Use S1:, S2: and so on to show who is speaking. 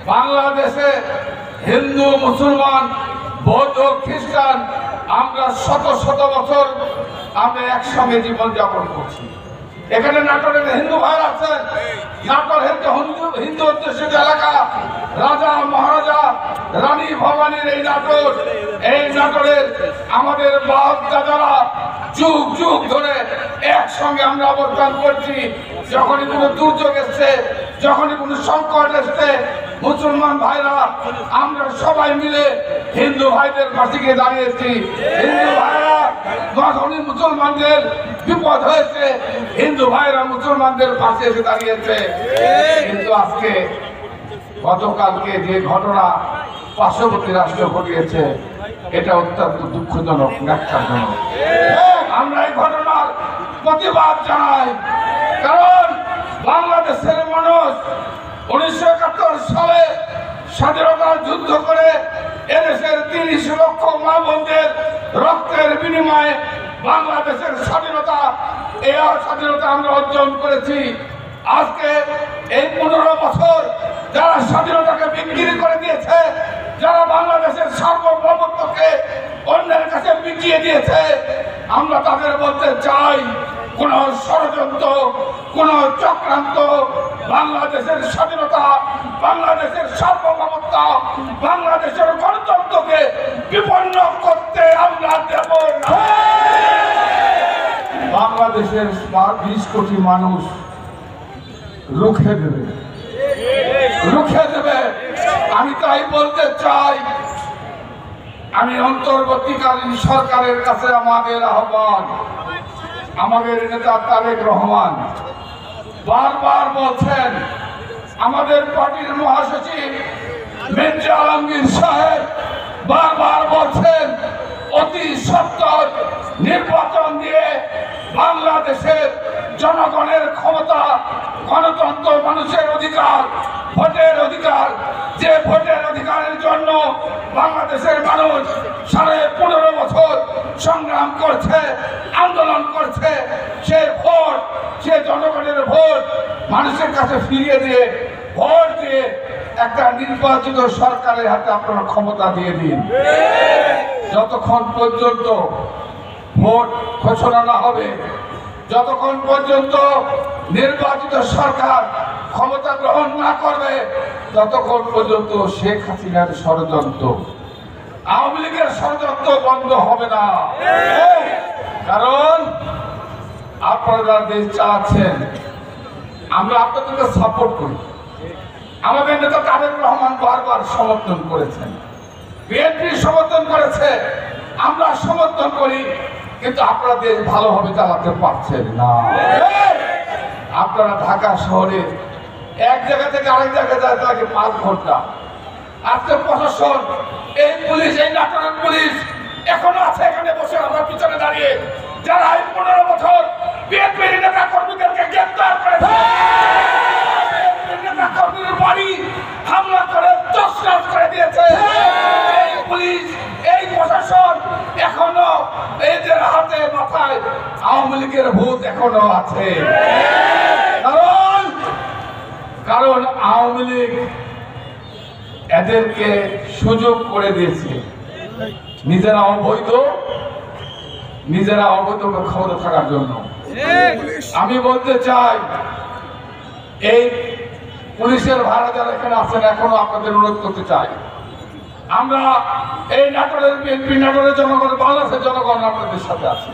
S1: বাংলাদেশে হিন্দু মুসলমান বৌদ্ধ খ্রিস্টান আমরা শত শত বছর আমরা একসঙ্গে জীবনযাপন করছি। এখানে নাটোরের হিন্দু ভাই আছেন, নাটোর হিন্দু অধ্যুষিত এলাকা, রাজা মহারাজা রানী ভবানীর এই নাটোরের আমাদের বাপ দাদারা যুগ যুগ ধরে একসঙ্গে আমরা অবস্থান করছি। যখনই কোনো দুর্যোগ এসছে, যখনই কোনো সংকট এসছে, মুসলমান ভাইরা আমরা সবাই মিলে হিন্দু ভাইদের পাশে গিয়ে দাঁড়িয়েছি। হিন্দু ভাইরা যখনই মুসলমানদের বিপদ হয়েছে, হিন্দু ভাইরা মুসলমানদের পাশে এসে দাঁড়িয়েছে। কিন্তু আজকে গতকালকে যে ঘটনা পার্শ্ববর্তী রাষ্ট্র ঘটিয়েছে, এটা অত্যন্ত দুঃখজনক, ন্যাক্কারজনক। আমরা এই ঘটনার প্রতিবাদ জানাই, কারণ বাংলাদেশের মানুষ 1971 সালে স্বাধীনতার যুদ্ধ করে এদেশের 30 লক্ষ মা বোনদের রক্তের বিনিময়ে বাংলাদেশের স্বাধীনতা আমরা অর্জন করেছি। আজকে এই 15 বছর যারা স্বাধীনতাকে বিক্রি করে দিয়েছে, যারা বাংলাদেশের সার্বভৌমত্বকে অন্যের কাছে বিকিয়ে দিয়েছে, আমরা তাদের বলতে চাই, কোন ষড়যন্ত্র, কোন চক্রান্ত বাংলাদেশের স্বাধীনতা, বাংলাদেশের সার্বভৌমত্ব, বাংলাদেশের গণতন্ত্রকে বিপন্ন করতে আমরা দেব না। বাংলাদেশের 20 কোটি মানুষ রুখে দেবে। আমি তাই বলতে চাই, আমি অন্তর্বর্তীকালীন সরকারের কাছে আমাদের আহ্বান, আমাদের নেতা তারেক রহমান বারবার বলছেন, আমাদের পার্টির মহাসচিব মির্জা আলমগীর সাহেব বারবার বলছেন, অতি সত্বর নির্বাচন দিয়ে বাংলাদেশের জনগণের ক্ষমতা, গণতন্ত্র, মানুষের অধিকার, ভোটের অধিকার, যে ভোটের অধিকারের জন্য বাংলাদেশের মানুষ 15.5 বছর সংগ্রাম করছে, আন্দোলন করছে, সে ভোট, সে জনগণের ভোট মানুষের কাছে ফিরিয়ে দিয়ে, ভোট দিয়ে একটা নির্বাচিত সরকারের হাতে আপনারা ক্ষমতা দিয়ে দিন। যতক্ষণ পর্যন্ত ভোট ঘোষণা না হবে, যতক্ষণ পর্যন্ত নির্বাচিত সরকার ক্ষমতা গ্রহণ না করবে, ততক্ষণ পর্যন্ত শেখ হাসিনার ষড়যন্ত্র, আওয়ামী লীগের ষড়যন্ত্র বন্ধ হবে না। কারণ আপনারা দেশ চালাচ্ছেন, আমরা আপনাদেরকে সাপোর্ট করি। আমাদের নেতা তারেক রহমান বারবার সমর্থন করেছেন, বিএনপি সমর্থন করেছে, আমরা সমর্থন করি, কিন্তু আপনারা দেশ ভালোভাবে চালাতে পারছেন না। আপনারা ঢাকা শহরে এক জায়গা থেকে আরেক জায়গায় যেতে লাগে 5 ঘন্টা। আজকে প্রশাসন, এই পুলিশ, এই নাটোরের পুলিশ এখনো আছে এখানে বসে আমার পিছনে দাঁড়িয়ে, যারা এই 15 বছর বিএনপির নেতা কর্মীদেরকে গ্রেফতার করেছে, নেতা কর্মীদের বাড়ি হামলা করে তছনছ করে দিয়েছে। এই পুলিশ, এই প্রশাসন এখনো এদের হাতে মাথায় আওয়ামী লীগের ভূত এখনো আছে। কারণ আওয়ামী লীগ এদেরকে সুযোগ করে দিয়েছে, নিজেরা অবৈধ ক্ষমতা থাকার জন্য। আমি বলতে চাই, এই পুলিশের ভাড়া যারা এখানে আছেন, এখনো আপনাদের অনুরোধ করতে চাই, আমরা এই নাটোরের বিএনপি, নাটোরের জনগণ, বাংলাদেশের জনগণ আপনাদের সাথে আছে।